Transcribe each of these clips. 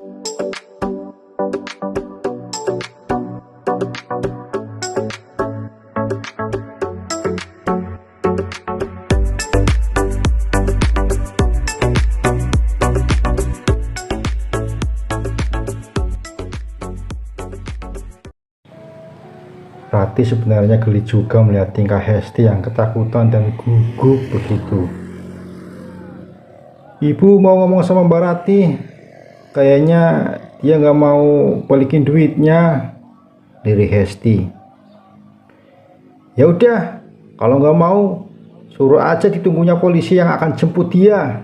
Rati sebenarnya geli juga melihat tingkah Hesti yang ketakutan dan gugup begitu. Ibu mau ngomong sama Mbak Rati, kayaknya dia nggak mau balikin duitnya, lirik Hesti. Ya udah, kalau nggak mau, suruh aja ditunggunya polisi yang akan jemput dia.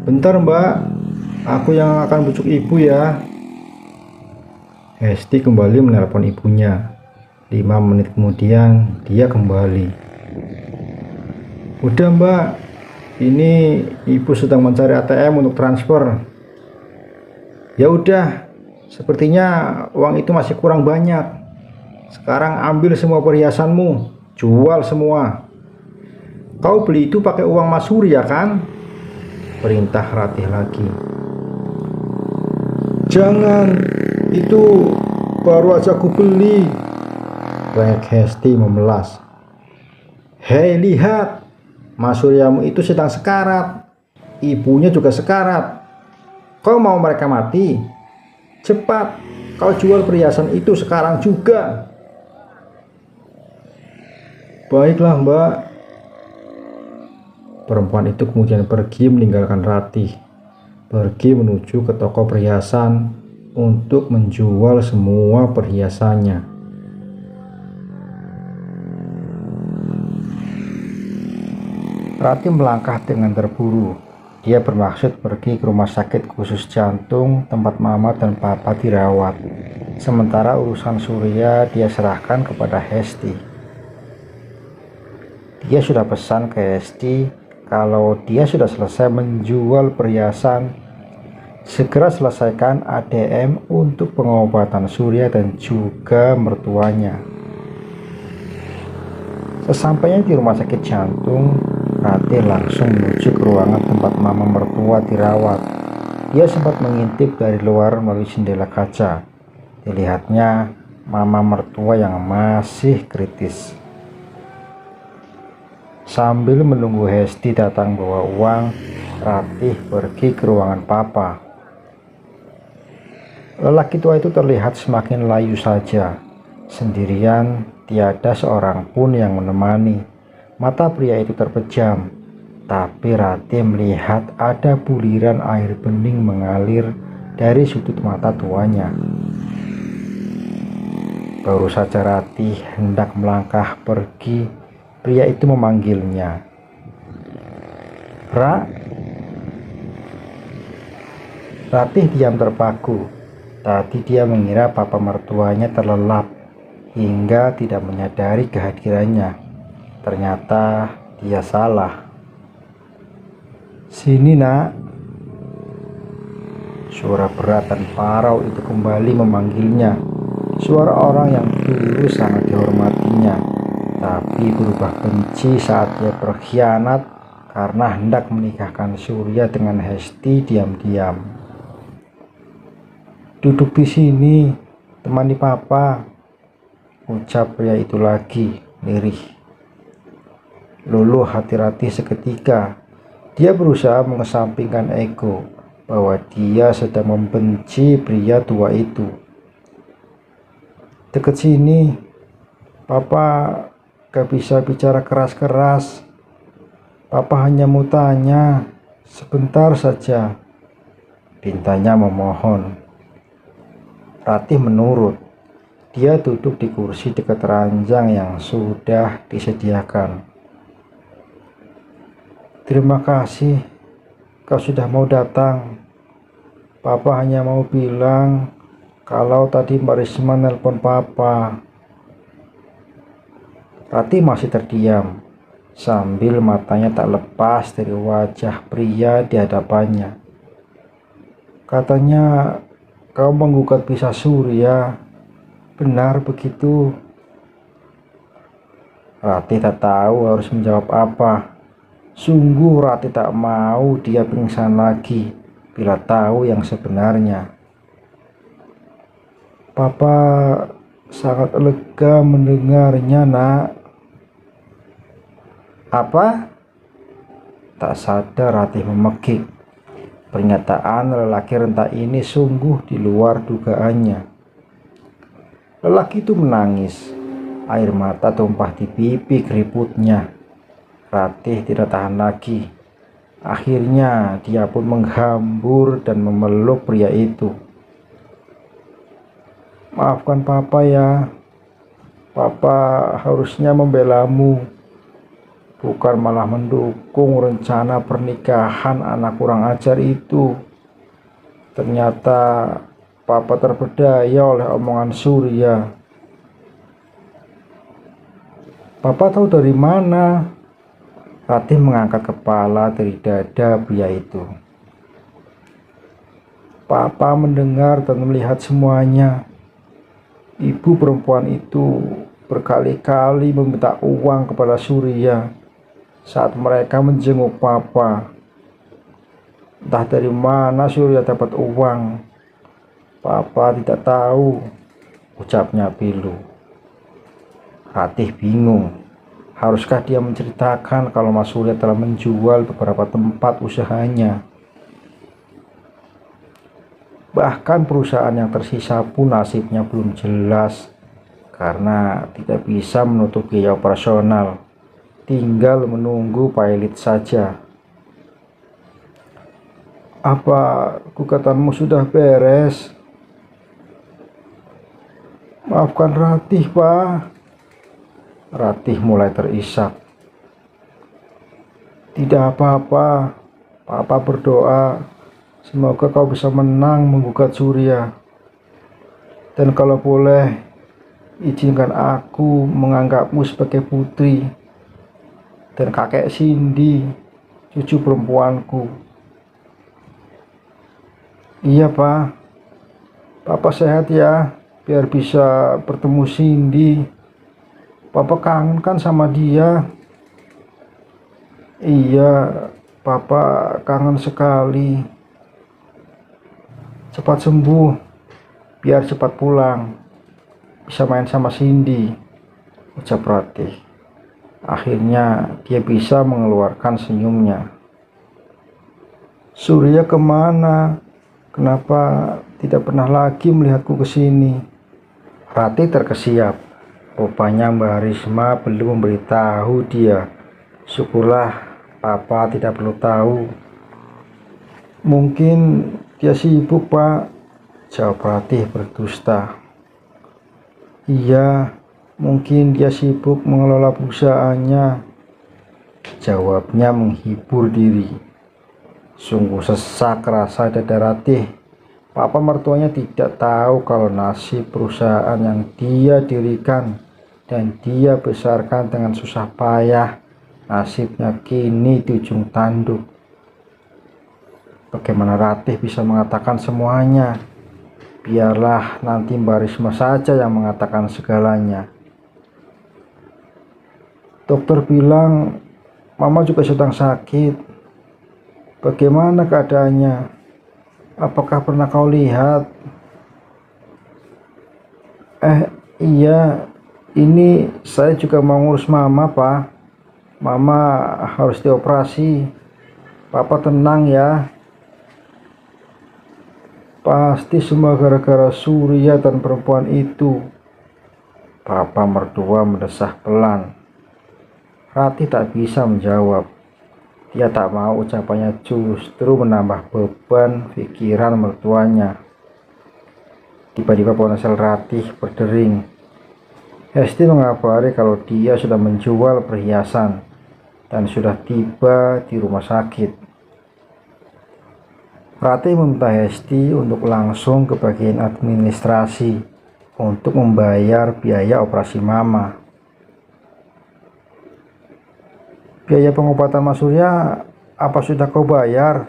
Bentar Mbak, aku yang akan bujuk ibu ya. Hesti kembali menelpon ibunya. 5 menit kemudian dia kembali. Udah Mbak, ini ibu sedang mencari ATM untuk transfer. Ya udah, sepertinya uang itu masih kurang banyak. Sekarang ambil semua perhiasanmu, jual semua. Kau beli itu pakai uang Mas Surya kan? Perintah Ratih lagi. Jangan, itu baru aja aku beli, teriak Hesti memelas. Hei lihat, Mas Suryamu itu sedang sekarat, ibunya juga sekarat. Kau mau mereka mati? Cepat, kau jual perhiasan itu sekarang juga. Baiklah Mbak. Perempuan itu kemudian pergi meninggalkan Ratih, pergi menuju ke toko perhiasan untuk menjual semua perhiasannya. Ratih melangkah dengan terburu. Dia bermaksud pergi ke rumah sakit khusus jantung tempat mama dan papa dirawat. Sementara urusan Surya dia serahkan kepada Hesti. Dia sudah pesan ke Hesti kalau dia sudah selesai menjual perhiasan, segera selesaikan ADM untuk pengobatan Surya dan juga mertuanya. Sesampainya di rumah sakit jantung, Ratih langsung menuju ke ruangan tempat mama mertua dirawat. Dia sempat mengintip dari luar melalui jendela kaca. Dilihatnya mama mertua yang masih kritis. Sambil menunggu Hesti datang bawa uang, Ratih pergi ke ruangan papa. Lelaki tua itu terlihat semakin layu saja, sendirian, tiada seorang pun yang menemani. Mata pria itu terpejam, tapi Ratih melihat ada buliran air bening mengalir dari sudut mata tuanya. Baru saja Ratih hendak melangkah pergi, pria itu memanggilnya. Ra. Ratih diam terpaku. Tadi dia mengira papa mertuanya terlelap hingga tidak menyadari kehadirannya. Ternyata dia salah. Sini nak. Suara berat dan parau itu kembali memanggilnya. Suara orang yang dulu sangat dihormatinya, tapi berubah benci saat dia berkhianat karena hendak menikahkan Surya dengan Hesti diam-diam. Duduk di sini, temani papa, ucap pria itu lagi, lirih. Luluh hati Ratih seketika. Dia berusaha mengesampingkan ego bahwa dia sedang membenci pria tua itu. Dekat sini, papa gak bisa bicara keras-keras. Papa hanya mau tanya, sebentar saja, pintanya memohon. Ratih menurut. Dia duduk di kursi dekat ranjang yang sudah disediakan. Terima kasih, kau sudah mau datang. Papa hanya mau bilang kalau tadi Mbak Risma nelpon papa. Ratih masih terdiam, sambil matanya tak lepas dari wajah pria di hadapannya. Katanya kau menggugat Bisa Surya, benar begitu? Ratih tak tahu harus menjawab apa. Sungguh Ratih tak mau dia pingsan lagi. bila tahu yang sebenarnya. Papa sangat lega mendengarnya, Nak. Apa? Tak sadar Ratih memekik. Pernyataan lelaki renta ini sungguh di luar dugaannya. Lelaki itu menangis. Air mata tumpah di pipi keriputnya. Ratih tidak tahan lagi. Akhirnya dia pun menghambur dan memeluk pria itu. Maafkan Papa ya. Papa harusnya membelamu, bukan malah mendukung rencana pernikahan anak kurang ajar itu. Ternyata Papa terpedaya oleh omongan Surya. Papa tahu dari mana? Ratih mengangkat kepala dari dada pria itu. Papa mendengar dan melihat semuanya. Ibu perempuan itu berkali-kali meminta uang kepada Surya saat mereka menjenguk Papa. Entah dari mana Surya dapat uang. Papa tidak tahu, ucapnya pilu. Ratih bingung. Haruskah dia menceritakan kalau Mas Surya telah menjual beberapa tempat usahanya? Bahkan perusahaan yang tersisa pun nasibnya belum jelas karena tidak bisa menutup biaya operasional. Tinggal menunggu pilot saja. Apa gugatanmu sudah beres? Maafkan Ratih, Pak. Ratih mulai terisak. Tidak apa-apa. Papa berdoa semoga kau bisa menang menggugat Surya. Dan kalau boleh, izinkan aku menganggapmu sebagai putri dan kakek Cindy, cucu perempuanku. Iya, Pak. Papa sehat ya, biar bisa bertemu Cindy. Papa kangen kan sama dia. Iya, Papa kangen sekali. Cepat sembuh, biar cepat pulang, bisa main sama Cindy, ucap Ratih. Akhirnya dia bisa mengeluarkan senyumnya. Surya kemana? Kenapa tidak pernah lagi melihatku ke sini? Ratih terkesiap. Rupanya Mbak Risma belum memberitahu dia. Syukurlah Papa tidak perlu tahu. Mungkin dia sibuk, Pak, jawab Ratih berdusta. Iya, mungkin dia sibuk mengelola perusahaannya, jawabnya menghibur diri. Sungguh sesak rasa dada Ratih. Papa mertuanya tidak tahu kalau nasib perusahaan yang dia dirikan dan dia besarkan dengan susah payah, nasibnya kini di ujung tanduk. Bagaimana Ratih bisa mengatakan semuanya? Biarlah nanti Mbak Risma saja yang mengatakan segalanya. Dokter bilang Mama juga sedang sakit. Bagaimana keadaannya? Apakah pernah kau lihat? Iya, ini saya juga mau ngurus Mama, Pak. Mama harus dioperasi. Papa tenang ya. Pasti semua gara-gara Surya dan perempuan itu. Papa mertua mendesah pelan. Ratih tak bisa menjawab. Dia tak mau ucapannya justru menambah beban pikiran mertuanya. Tiba-tiba ponsel Ratih berdering. Hesti mengabari kalau dia sudah menjual perhiasan dan sudah tiba di rumah sakit. Ratih meminta Hesti untuk langsung ke bagian administrasi untuk membayar biaya operasi Mama. Biaya pengobatan Mas Surya apa sudah kau bayar?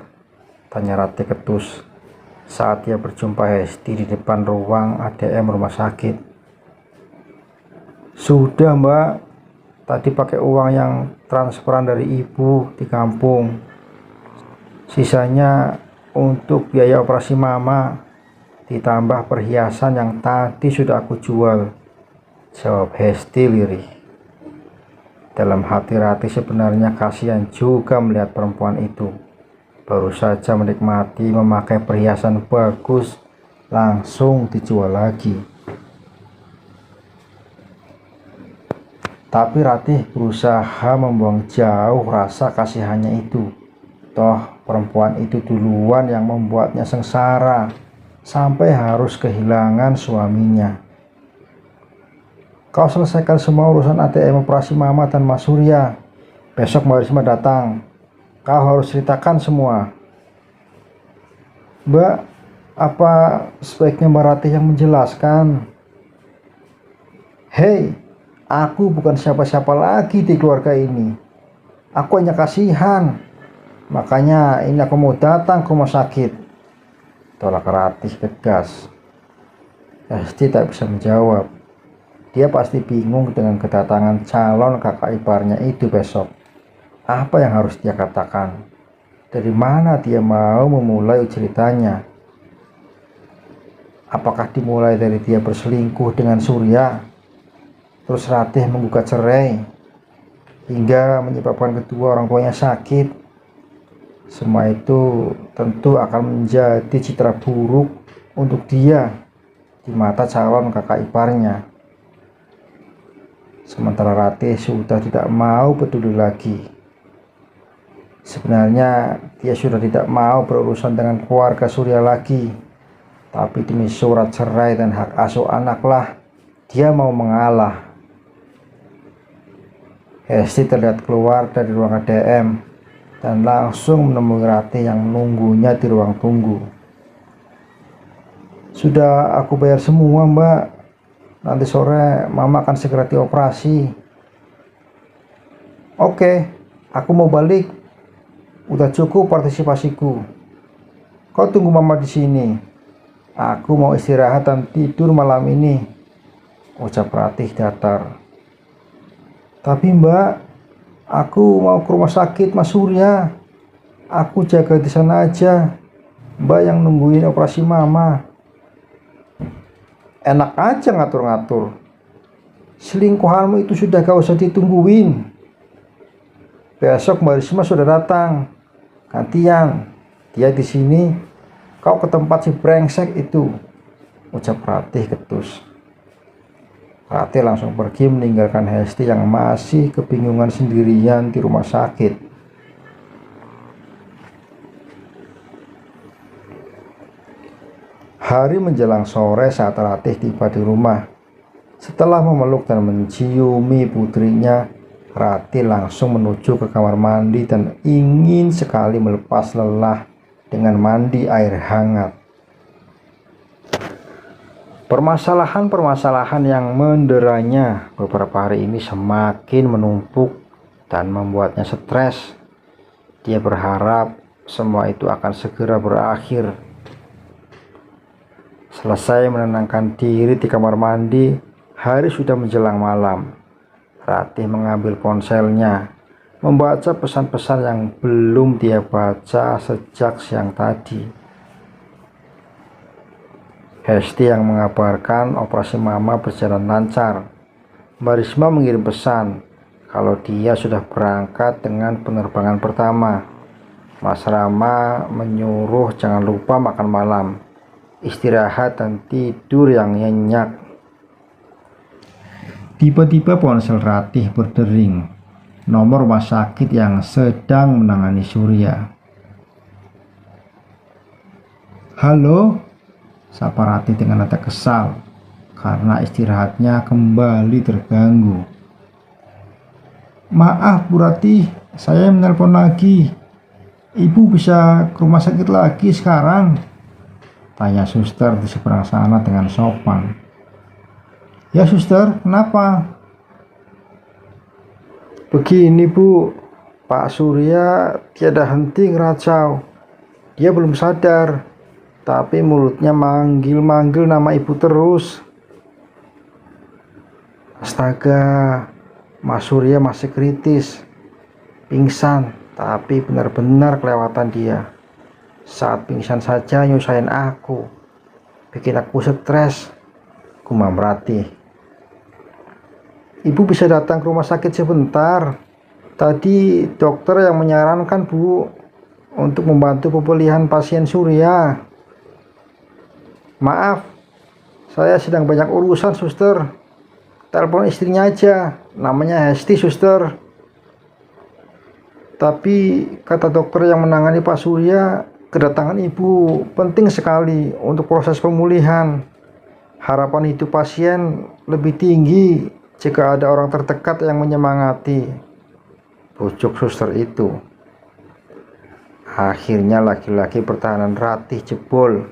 Tanya Ratih ketus saat dia berjumpa Hesti di depan ruang ATM rumah sakit. Sudah, Mbak. Tadi pakai uang yang transferan dari ibu di kampung. Sisanya untuk biaya operasi mama, ditambah perhiasan yang tadi sudah aku jual, jawab Hesti lirih. Dalam hati Ratih sebenarnya kasihan juga melihat perempuan itu. Baru saja menikmati memakai perhiasan bagus, langsung dijual lagi. Tapi Ratih berusaha membuang jauh rasa kasihannya itu. Toh perempuan itu duluan yang membuatnya sengsara sampai harus kehilangan suaminya. Kau selesaikan semua urusan ATM operasi mama dan Mas Surya. Besok Mbak Risma datang. Kau harus ceritakan semua. Mbak, apa sebaiknya Mbak Ratih yang menjelaskan? Hei, aku bukan siapa-siapa lagi di keluarga ini. Aku hanya kasihan. Makanya ini aku mau datang ke rumah sakit, tolak Ratih tegas. Hesti tak bisa menjawab. Dia pasti bingung dengan kedatangan calon kakak iparnya itu besok. Apa yang harus dia katakan? Dari mana dia mau memulai ceritanya? Apakah dimulai dari dia berselingkuh dengan Surya, terus Ratih menggugat cerai, hingga menyebabkan kedua orang tuanya sakit? Semua itu tentu akan menjadi citra buruk untuk dia di mata calon kakak iparnya. Sementara Ratih sudah tidak mau peduli lagi. Sebenarnya dia sudah tidak mau berurusan dengan keluarga Surya lagi. Tapi demi surat cerai dan hak asuh anaklah dia mau mengalah. Hesti terlihat keluar dari ruang ATM dan langsung menemui Ratih yang menunggunya di ruang tunggu. Sudah aku bayar semua, Mbak. Nanti sore Mama akan segera dioperasi. Oke, aku mau balik. Udah cukup partisipasiku. Kau tunggu Mama di sini. Aku mau istirahat dan tidur malam ini, ucap Ratih datar. Tapi Mbak, aku mau ke rumah sakit Mas Surya. Aku jaga di sana aja. Mbak yang nungguin operasi Mama. Enak aja ngatur-ngatur. Selingkuhanmu itu sudah gak usah ditungguin. Besok Mbak Risma sudah datang. Gantian, dia di sini, kau ke tempat si brengsek itu, ucap Ratih ketus. Ratih langsung pergi meninggalkan Hesti yang masih kebingungan sendirian di rumah sakit. Hari menjelang sore saat Ratih tiba di rumah. Setelah memeluk dan menciumi putrinya, Ratih langsung menuju ke kamar mandi dan ingin sekali melepas lelah dengan mandi air hangat. Permasalahan-permasalahan yang menderanya beberapa hari ini semakin menumpuk dan membuatnya stres. Dia berharap semua itu akan segera berakhir. Selesai menenangkan diri di kamar mandi, hari sudah menjelang malam. Ratih mengambil ponselnya, membaca pesan-pesan yang belum dia baca sejak siang tadi. Hesti yang mengabarkan operasi Mama berjalan lancar. Mbak Risma mengirim pesan kalau dia sudah berangkat dengan penerbangan pertama. Mas Rama menyuruh jangan lupa makan malam, istirahat dan tidur yang nyenyak. Tiba-tiba ponsel Ratih berdering. Nomor rumah sakit yang sedang menangani Surya. Halo, sapa Ratih dengan nada kesal karena istirahatnya kembali terganggu. Maaf Bu Ratih, saya menelpon lagi. Ibu bisa ke rumah sakit lagi sekarang? Tanya suster di seberang sana dengan sopan. Ya suster, kenapa? Begini Bu, Pak Surya tiada henti ngeracau. Dia belum sadar, tapi mulutnya manggil-manggil nama ibu terus. Astaga, Mas Surya masih kritis. Pingsan, tapi benar-benar kelewatan dia. Saat pingsan saja nyusahin aku, bikin aku stres, gumam Ratih. Ibu bisa datang ke rumah sakit sebentar. Tadi dokter yang menyarankan, Bu, untuk membantu pemulihan pasien Surya. Maaf, saya sedang banyak urusan, suster. Telepon istrinya aja, namanya Hesti, suster. Tapi kata dokter yang menangani Pak Surya, kedatangan ibu penting sekali untuk proses pemulihan. Harapan hidup pasien lebih tinggi jika ada orang terdekat yang menyemangati, pucuk suster itu. Akhirnya laki-laki pertahanan Ratih jebol.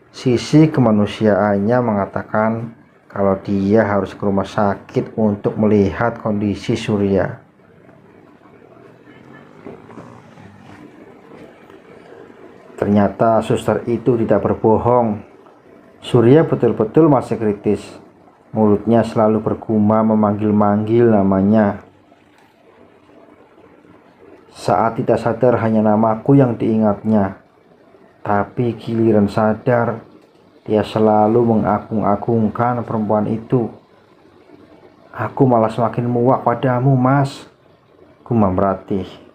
Sisi kemanusiaannya mengatakan kalau dia harus ke rumah sakit untuk melihat kondisi Surya. Ternyata suster itu tidak berbohong. Surya betul-betul masih kritis. Mulutnya selalu bergumam memanggil-manggil namanya. Saat tidak sadar hanya namaku yang diingatnya. Tapi giliran sadar, dia selalu mengagung-agungkan perempuan itu. Aku malah semakin muak padamu, Mas, gumam Ratih.